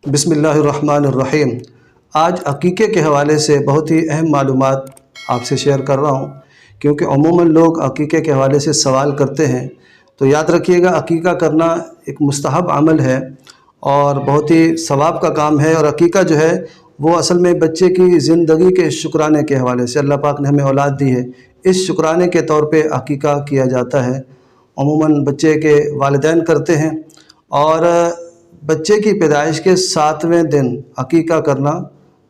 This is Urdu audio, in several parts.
بسم اللہ الرحمن الرحیم۔ آج عقیقے کے حوالے سے بہت ہی اہم معلومات آپ سے شیئر کر رہا ہوں، کیونکہ عموماً لوگ عقیقے کے حوالے سے سوال کرتے ہیں۔ تو یاد رکھیے گا، عقیقہ کرنا ایک مستحب عمل ہے اور بہت ہی ثواب کا کام ہے، اور عقیقہ جو ہے وہ اصل میں بچے کی زندگی کے شکرانے کے حوالے سے، اللہ پاک نے ہمیں اولاد دی ہے، اس شکرانے کے طور پہ عقیقہ کیا جاتا ہے۔ عموماً بچے کے والدین کرتے ہیں، اور بچے کی پیدائش کے 7ویں دن عقیقہ کرنا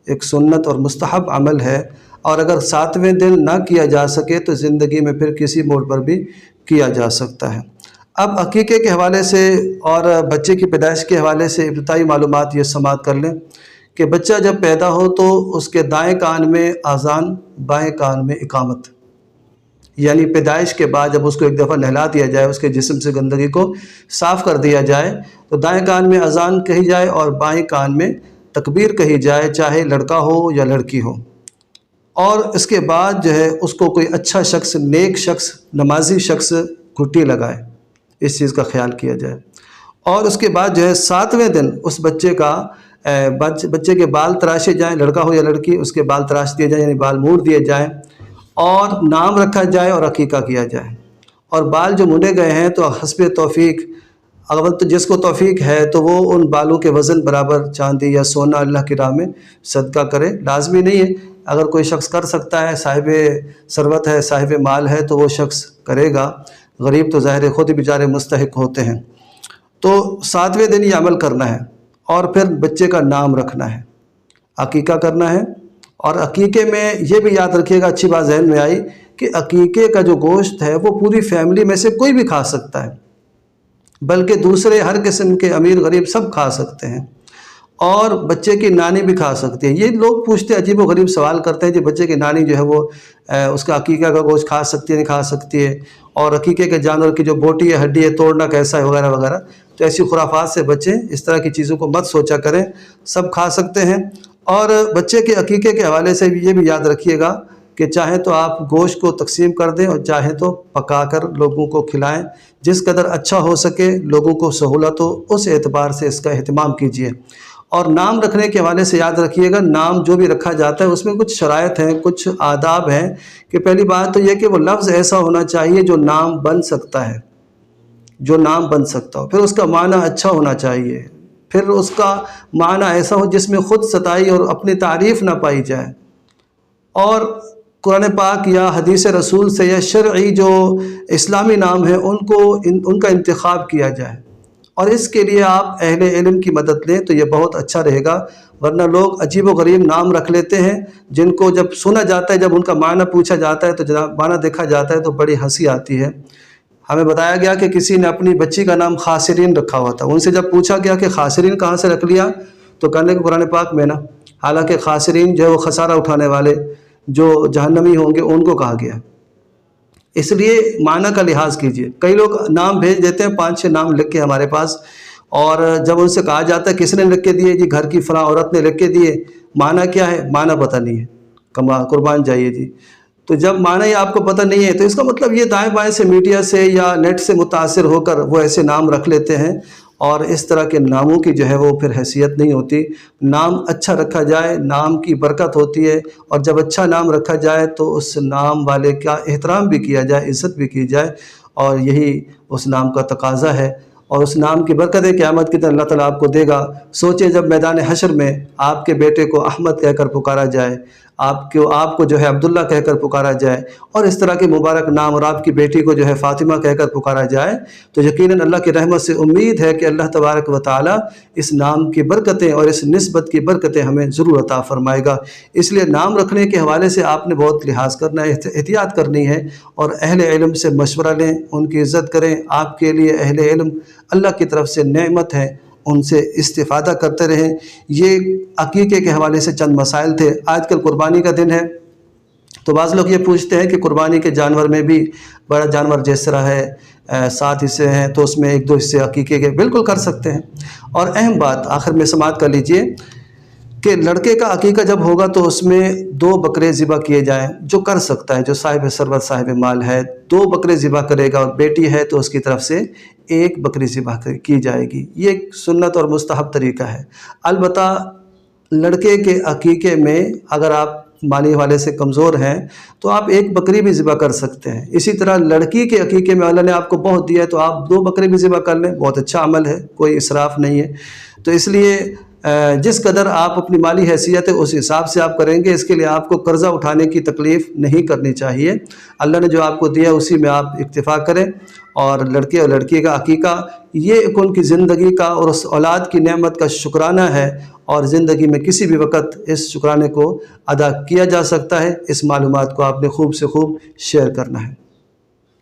ایک سنت اور مستحب عمل ہے، اور اگر 7ویں دن نہ کیا جا سکے تو زندگی میں پھر کسی موڑ پر بھی کیا جا سکتا ہے۔ اب عقیقے کے حوالے سے اور بچے کی پیدائش کے حوالے سے ابتدائی معلومات یہ سماعت کر لیں کہ بچہ جب پیدا ہو تو اس کے دائیں کان میں اذان، بائیں کان میں اقامت، یعنی پیدائش کے بعد جب اس کو ایک دفعہ نہلا دیا جائے، اس کے جسم سے گندگی کو صاف کر دیا جائے، تو دائیں کان میں اذان کہی جائے اور بائیں کان میں تکبیر کہی جائے، چاہے لڑکا ہو یا لڑکی ہو۔ اور اس کے بعد جو ہے اس کو کوئی اچھا شخص، نیک شخص، نمازی شخص گھٹی لگائے، اس چیز کا خیال کیا جائے۔ اور اس کے بعد جو ہے 7ویں دن اس بچے کے بال تراشے جائیں، لڑکا ہو یا لڑکی، اس کے بال تراش دیے جائیں، یعنی بال موڑ دیے جائیں، اور نام رکھا جائے اور عقیقہ کیا جائے۔ اور بال جو مونڈے گئے ہیں تو حسب توفیق، اول تو جس کو توفیق ہے تو وہ ان بالوں کے وزن برابر چاندی یا سونا اللہ کی راہ میں صدقہ کرے۔ لازمی نہیں ہے، اگر کوئی شخص کر سکتا ہے، صاحب ثروت ہے، صاحب مال ہے، تو وہ شخص کرے گا۔ غریب تو ظاہر خود ہی بیچارے مستحق ہوتے ہیں۔ تو 7ویں دن یہ عمل کرنا ہے، اور پھر بچے کا نام رکھنا ہے، عقیقہ کرنا ہے۔ اور عقیقے میں یہ بھی یاد رکھیے گا، اچھی بات ذہن میں آئی، کہ عقیقے کا جو گوشت ہے وہ پوری فیملی میں سے کوئی بھی کھا سکتا ہے، بلکہ دوسرے ہر قسم کے امیر غریب سب کھا سکتے ہیں، اور بچے کی نانی بھی کھا سکتی ہے۔ یہ لوگ پوچھتے عجیب و غریب سوال کرتے ہیں کہ بچے کی نانی جو ہے وہ اس کا عقیقہ کا گوشت کھا سکتی ہے نہیں کھا سکتی ہے، اور عقیقے کے جانور کی جو بوٹی ہے، ہڈی ہے، توڑنا کیسا ہے، وغیرہ وغیرہ۔ تو ایسی خرافات سے بچیں، اس طرح کی چیزوں کو مت سوچا کریں، سب کھا سکتے ہیں۔ اور بچے کے عقیقے کے حوالے سے یہ بھی یاد رکھیے گا کہ چاہے تو آپ گوشت کو تقسیم کر دیں، اور چاہے تو پکا کر لوگوں کو کھلائیں، جس قدر اچھا ہو سکے لوگوں کو سہولت ہو، اس اعتبار سے اس کا اہتمام کیجیے۔ اور نام رکھنے کے حوالے سے یاد رکھیے گا، نام جو بھی رکھا جاتا ہے اس میں کچھ شرائط ہیں، کچھ آداب ہیں، کہ پہلی بات تو یہ کہ وہ لفظ ایسا ہونا چاہیے جو نام بن سکتا ہے، جو نام بن سکتا ہو۔ پھر اس کا معنی اچھا ہونا چاہیے، پھر اس کا معنی ایسا ہو جس میں خود ستائی اور اپنی تعریف نہ پائی جائے، اور قرآن پاک یا حدیث رسول سے یا شرعی جو اسلامی نام ہیں ان کا انتخاب کیا جائے، اور اس کے لیے آپ اہل علم کی مدد لیں تو یہ بہت اچھا رہے گا۔ ورنہ لوگ عجیب و غریب نام رکھ لیتے ہیں، جن کو جب سنا جاتا ہے، جب ان کا معنی پوچھا جاتا ہے، تو جناب معنی دیکھا جاتا ہے تو بڑی ہنسی آتی ہے۔ ہمیں بتایا گیا کہ کسی نے اپنی بچی کا نام خاسرین رکھا ہوا تھا، ان سے جب پوچھا گیا کہ خاسرین کہاں سے رکھ لیا، تو کہنے کہ قرآن پاک میں نا، حالانکہ خاسرین جو ہے وہ خسارہ اٹھانے والے، جو جہنمی ہوں گے، ان کو کہا گیا۔ اس لیے معنی کا لحاظ کیجئے۔ کئی لوگ نام بھیج دیتے ہیں، 5-6 نام لکھ کے ہمارے پاس، اور جب ان سے کہا جاتا ہے کس نے لکھ کے دیے، جی گھر کی فلاں عورت نے لکھ کے دیے، معنی کیا ہے، معنی پتہ نہیں ہے، قربان جائیے جی۔ تو جب معنی ہی آپ کو پتہ نہیں ہے تو اس کا مطلب یہ دائیں بائیں سے، میڈیا سے یا نیٹ سے متاثر ہو کر وہ ایسے نام رکھ لیتے ہیں، اور اس طرح کے ناموں کی جو ہے وہ پھر حیثیت نہیں ہوتی۔ نام اچھا رکھا جائے، نام کی برکت ہوتی ہے، اور جب اچھا نام رکھا جائے تو اس نام والے کا احترام بھی کیا جائے، عزت بھی کی جائے، اور یہی اس نام کا تقاضا ہے۔ اور اس نام کی برکت قیامت کی دن اللہ تعالیٰ آپ کو دے گا۔ سوچیں جب میدان حشر میں آپ کے بیٹے کو احمد کہہ کر پکارا جائے، آپ کو جو ہے عبداللہ کہہ کر پکارا جائے، اور اس طرح کے مبارک نام، اور آپ کی بیٹی کو جو ہے فاطمہ کہہ کر پکارا جائے، تو یقیناً اللہ کی رحمت سے امید ہے کہ اللہ تبارک و تعالیٰ اس نام کی برکتیں اور اس نسبت کی برکتیں ہمیں ضرور عطا فرمائے گا۔ اس لیے نام رکھنے کے حوالے سے آپ نے بہت لحاظ کرنا ہے، احتیاط کرنی ہے، اور اہل علم سے مشورہ لیں، ان کی عزت کریں۔ آپ کے لیے اہل علم اللہ کی طرف سے نعمت ہے، ان سے استفادہ کرتے رہیں۔ یہ عقیقے کے حوالے سے چند مسائل تھے۔ آج کل قربانی کا دن ہے، تو بعض لوگ یہ پوچھتے ہیں کہ قربانی کے جانور میں بھی بڑا جانور جس طرح ہے 7 حصے ہیں، تو اس میں 1-2 حصے عقیقے کے، بالکل کر سکتے ہیں۔ اور اہم بات آخر میں سماعت کر لیجئے کہ لڑکے کا عقیقہ جب ہوگا تو اس میں 2 بکرے ذبح کیے جائیں، جو کر سکتا ہے، جو صاحب ثروت صاحب مال ہے 2 بکرے ذبح کرے گا، اور بیٹی ہے تو اس کی طرف سے 1 بکری ذبح کی جائے گی۔ یہ ایک سنت اور مستحب طریقہ ہے۔ البتہ لڑکے کے عقیقے میں اگر آپ مالی حوالے سے کمزور ہیں تو آپ 1 بکری بھی ذبح کر سکتے ہیں۔ اسی طرح لڑکی کے عقیقے میں اللہ نے آپ کو بہت دیا ہے تو آپ 2 بکرے بھی ذبح کر لیں، بہت اچھا عمل ہے، کوئی اسراف نہیں ہے۔ تو اس لیے جس قدر آپ اپنی مالی حیثیت ہے اس حساب سے آپ کریں گے، اس کے لیے آپ کو قرضہ اٹھانے کی تکلیف نہیں کرنی چاہیے۔ اللہ نے جو آپ کو دیا اسی میں آپ اکتفا کریں، اور لڑکے اور لڑکی کا عقیقہ یہ ایک ان کی زندگی کا اور اس اولاد کی نعمت کا شکرانہ ہے، اور زندگی میں کسی بھی وقت اس شکرانے کو ادا کیا جا سکتا ہے۔ اس معلومات کو آپ نے خوب سے خوب شیئر کرنا ہے۔